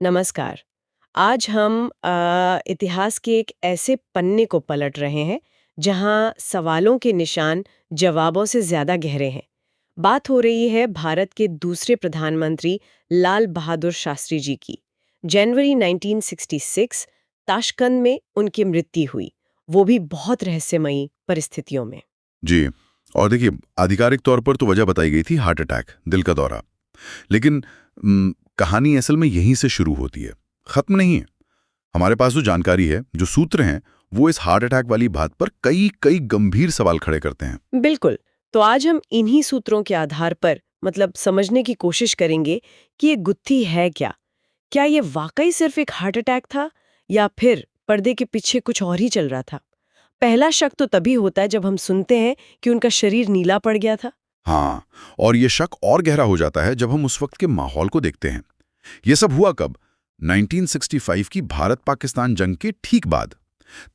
नमस्कार। आज हम इतिहास के एक ऐसे पन्ने को पलट रहे हैं जहां सवालों के निशान जवाबों से ज्यादा गहरे हैं। बात हो रही है भारत के दूसरे प्रधानमंत्री लाल बहादुर शास्त्री जी की। जनवरी 1966 ताशकंद में उनकी मृत्यु हुई, वो भी बहुत रहस्यमयी परिस्थितियों में। जी। और देखिए, आधिकारिक तौर पर तो वजह बताई गई थी हार्ट अटैक, दिल का दौरा। लेकिन कहानी असल में यहीं से शुरू होती है, खत्म नहीं है। हमारे पास जो जानकारी है, जो सूत्र हैं, वो इस हार्ट अटैक वाली बात पर कई कई गंभीर सवाल खड़े करते हैं। बिल्कुल। तो आज हम इन्हीं सूत्रों के आधार पर समझने की कोशिश करेंगे कि ये गुत्थी है क्या। क्या ये वाकई सिर्फ एक हार्ट अटैक था या फिर पर्दे के पीछे कुछ और ही चल रहा था। पहला शक तो तभी होता है जब हम सुनते हैं कि उनका शरीर नीला पड़ गया था। हाँ, और ये शक और गहरा हो जाता है जब हम उस वक्त के माहौल को देखते हैं। ये सब हुआ कब? 1965 की भारत-पाकिस्तान जंग के ठीक बाद।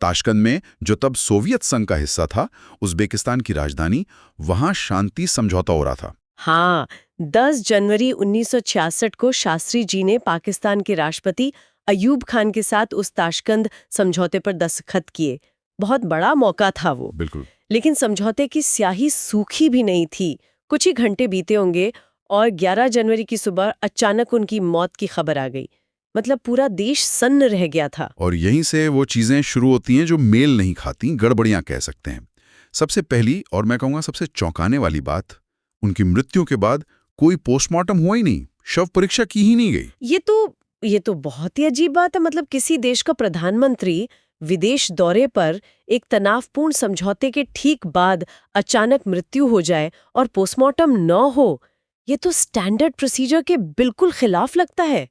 ताशकंद में, जो तब सोवियत संघ का हिस्सा था, उज़्बेकिस्तान की राजधानी, वहां शांति समझौता हो रहा था। हाँ, 10 जनवरी 1966 को शास्त्री जी ने पाकिस्तान के राष्ट्रपति अयूब खान के साथ उस ताशकंद समझौते पर दस्तखत किए। बहुत बड़ा मौका था वो। बिल्कुल। लेकिन समझौते की स्याही सूखी भी नहीं थी। कुछ ही घंटे बीते होंगे और 11 जनवरी की सुबह अचानक उनकी मौत की खबर आ गई। पूरा देश सन्न रह गया था। और यहीं से वो चीजें शुरू होती हैं जो मेल नहीं खाती, गड़बड़ियां कह सकते हैं। सबसे पहली और मैं कहूँगा सबसे चौंकाने वाली बात, उनकी मृत्यु के बाद कोई पोस्टमार्टम हुआ ही नहीं, शव परीक्षा की ही नहीं गई। ये तो बहुत ही अजीब बात है। किसी देश का प्रधानमंत्री विदेश दौरे पर एक तनावपूर्ण समझौते के ठीक बाद अचानक मृत्यु हो जाए और पोस्टमार्टम न हो, ये तो स्टैंडर्ड प्रोसीजर के बिल्कुल खिलाफ लगता है।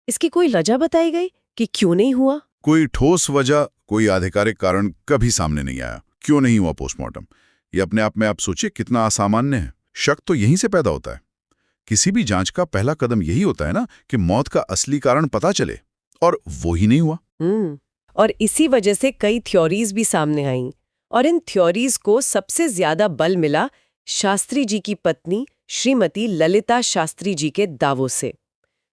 इसकी कोई वजह बताई गई कि क्यों नहीं हुआ? कोई ठोस वजह, कोई आधिकारिक कारण कभी सामने नहीं आया। क्यों नहीं हुआ पोस्टमार्टम? ये अपने आप में आप सोचिए कितना असामान्य है। शक तो यहीं से पैदा होता है। किसी भी जांच का पहला कदम यही होता है ना, कि मौत का असली कारण पता चले, और वो ही नहीं हुआ। और इसी वजह से कई थ्योरीज भी सामने आईं और इन थ्योरीज को सबसे ज्यादा बल मिला शास्त्री जी की पत्नी श्रीमती ललिता शास्त्री जी के दावों से।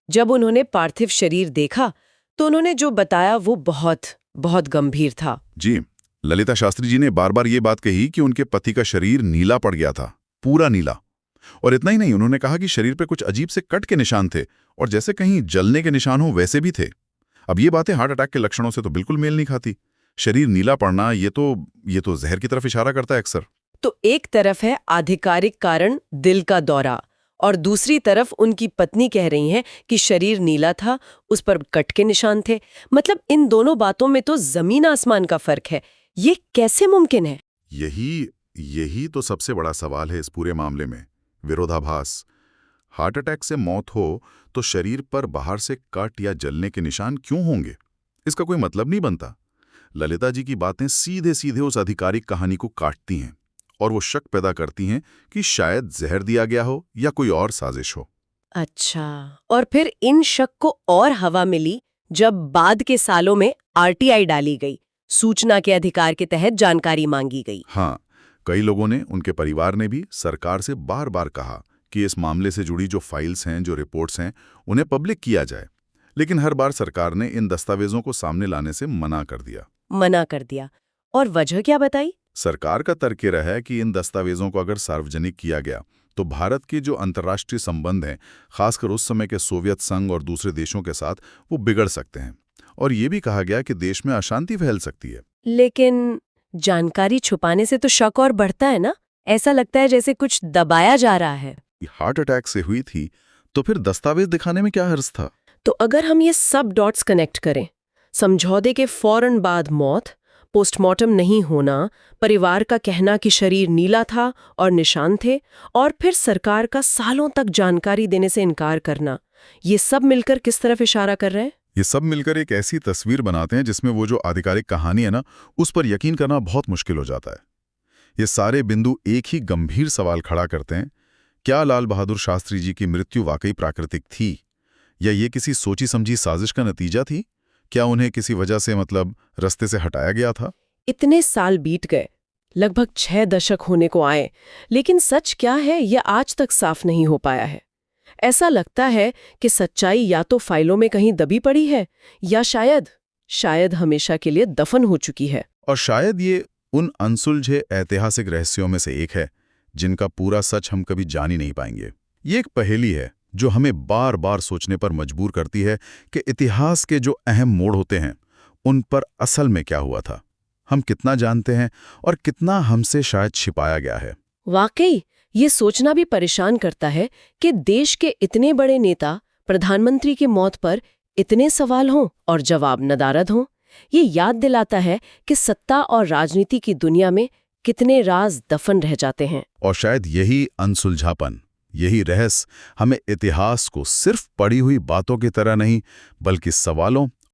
जब उन्होंने पार्थिव शरीर देखा तो उन्होंने जो बताया वो बहुत बहुत गंभीर था। जी, ललिता शास्त्री जी ने बार बार ये बात कही कि उनके पति का शरीर नीला पड़ गया था, पूरा नीला। और इतना ही नहीं, उन्होंने कहा कि शरीर पे कुछ अजीब से कट के निशान थे, और जैसे कहीं जलने के निशान हो वैसे भी थे। अब ये बातें हार्ट अटैक के लक्षणों से तो बिल्कुल मेल नहीं खाती। शरीर नीला पड़ना, ये तो जहर की तरफ इशारा करता है अक्सर। तो एक तरफ है आधिकारिक कारण दिल का दौरा और दूसरी तरफ उनकी पत्नी कह रही हैं कि शरीर नीला था, उस पर कट के निशान थे। इन दोनों बातों में तो जमीन आसमान का फर्क है। ये कैसे मुमकिन है? यही यही तो सबसे बड़ा सवाल है इस पूरे मामले में, विरोधाभास। हार्ट अटैक से मौत हो तो शरीर पर बाहर से कट या जलने के निशान क्यों होंगे? इसका कोई मतलब नहीं बनता। ललिता जी की बातें सीधे सीधे उस आधिकारिक कहानी को काटती हैं, और वो शक पैदा करती हैं कि शायद जहर दिया गया हो या कोई और साजिश हो। अच्छा, और फिर इन शक को और हवा मिली जब बाद के सालों में आरटीआई डाली गई, सूचना के अधिकार के तहत जानकारी मांगी गई। हाँ, कई लोगों ने, उनके परिवार ने भी सरकार से बार बार कहा कि इस मामले से जुड़ी जो फाइल्स हैं, जो रिपोर्ट्स हैं, उन्हें पब्लिक किया जाए। लेकिन हर बार सरकार ने इन दस्तावेजों को सामने लाने से मना कर दिया। और वजह क्या बताई? सरकार का तर्क ये रहा है कि इन दस्तावेजों को अगर सार्वजनिक किया गया तो भारत के जो अंतर्राष्ट्रीय संबंध हैं, खासकर उस समय के सोवियत संघ और दूसरे देशों के साथ, वो बिगड़ सकते हैं। और ये भी कहा गया कि देश में अशांति फैल सकती है। लेकिन जानकारी छुपाने से तो शक और बढ़ता है ना। ऐसा लगता है जैसे कुछ दबाया जा रहा है। ये हार्ट अटैक से हुई थी, तो फिर दस्तावेज दिखाने में क्या हर्ज था? तो अगर हम ये सब डॉट्स कनेक्ट करें, समझौते के फौरन बाद मौत, पोस्टमार्टम नहीं होना, परिवार का कहना कि शरीर नीला था और निशान थे, और फिर सरकार का सालों तक जानकारी देने से इनकार करना, ये सब मिलकर किस तरफ इशारा कर रहे हैं? ये सब मिलकर एक ऐसी तस्वीर बनाते हैं जिसमें वो जो आधिकारिक कहानी है ना, उस पर यकीन करना बहुत मुश्किल हो जाता है। ये सारे बिंदु एक ही गंभीर सवाल खड़ा करते हैं। क्या लाल बहादुर शास्त्री जी की मृत्यु वाकई प्राकृतिक थी, या ये किसी सोची समझी साजिश का नतीजा थी? क्या उन्हें किसी वजह से रास्ते से हटाया गया था? इतने साल बीत गए, लगभग 6 दशक होने को आए, लेकिन सच क्या है ये आज तक साफ नहीं हो पाया है। ऐसा लगता है कि सच्चाई या तो फाइलों में कहीं दबी पड़ी है या शायद हमेशा के लिए दफन हो चुकी है। और शायद ये उन अनसुलझे ऐतिहासिक रहस्यों में से एक है जिनका पूरा सच हम कभी जान ही नहीं पाएंगे। ये एक पहेली है जो हमें बार बार सोचने पर मजबूर करती है कि इतिहास के जो अहम मोड़ होते हैं उन पर असल में क्या हुआ था, हम कितना जानते हैं और कितना हमसे शायद छिपाया गया है। वाकई ये सोचना भी परेशान करता है कि देश के इतने बड़े नेता, प्रधानमंत्री की मौत पर इतने सवाल हों और जवाब नदारद हों। ये याद दिलाता है कि सत्ता और राजनीति की दुनिया में कितने राज दफन रह जाते हैं। और शायद यही अनसुलझापन, यही रहस्य हमें इतिहास को सिर्फ पढ़ी हुई बातों की तरह नहीं बल्कि सवालों